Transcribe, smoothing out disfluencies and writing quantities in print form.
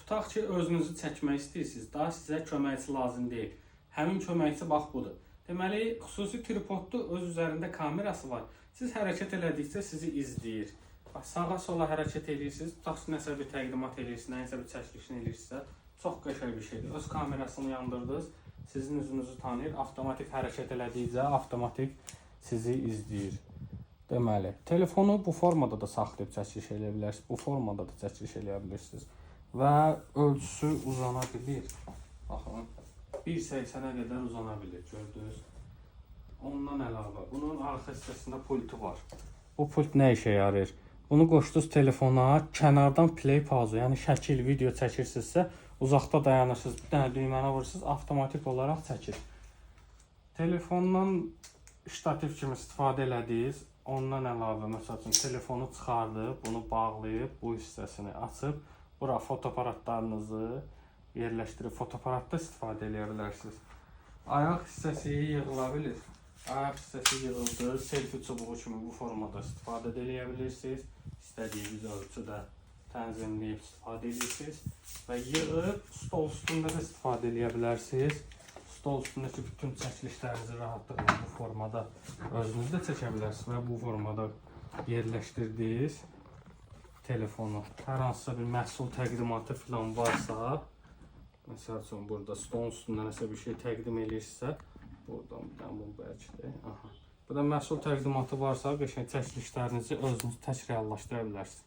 Tutaq ki, özünüzü çəkmək istəyirsiniz, daha sizə köməkçi lazım deyil. Həmin köməkçi bax budur. Deməli, xüsusi tripodda öz üzərində kamerası var. Siz hərəkət elədikcə sizi izləyir. Bax, sağa sola hərəkət edirsiniz, tutaq ki, nəsə bir təqdimat edirsiniz, nəsə bir çəkilişini edirsinizsə, çox qəşəng bir şeydir. Öz kamerasını yandırdınız, sizin üzünüzü tanıyır, avtomatik hərəkət elədikcə avtomatik sizi izləyir. Deməli, telefonu bu formada da saxlayıb çəkiliş eləyə bilərsiniz, bu formada da çəkiliş eləyə bilirsiniz. Və ölçüsü uzana bilir. Baxın, 1.80-ə qədər uzana bilir, gördünüz. Ondan əlavə, bunun arxa hissəsində pultu var. Bu pult nə işə yarayır? Bunu qoşdunuz telefona, kənardan play pauza, yəni şəkil, video çəkirsinizsə, uzaqda dayanırsınız, bir dənə düyməni vurursunuz, avtomatik olaraq çəkir. Telefondan ştativ kimi istifadə elədiniz, ondan əlavə, məsəl üçün, telefonu çıxardıb, bunu bağlayıb, bu hissəsini açıb, bura fotoaparatlarınızı yerləşdirib, fotoaparatda istifadə edə bilərsiniz. Ayaq hissəsi yığıla bilir. Ayaq hissəsi yığıldı, selfie çubuğu kimi bu formada istifadə edə bilirsiniz. İstədiyiniz ölçüdə tənzimləyib istifadə edirsiniz. Və yığıb, stol üstündə də istifadə edə bilərsiniz. Stol üstündəki bütün çəkilişlərinizi rahatlıqla bu formada özünüz də çəkə bilərsiniz və bu formada yerləşdirdiniz telefonu. Hər hansısa bir məhsul təqdimatı falan varsa, məsəl üçün, burada stolun üstündə nəsə bir şey təqdim edirsə, buradan bir dənə bu bəlkədir. Burada məhsul təqdimatı varsa, qəşəng çəkilişlərinizi özünüz tək reallaşdıra bilərsiniz.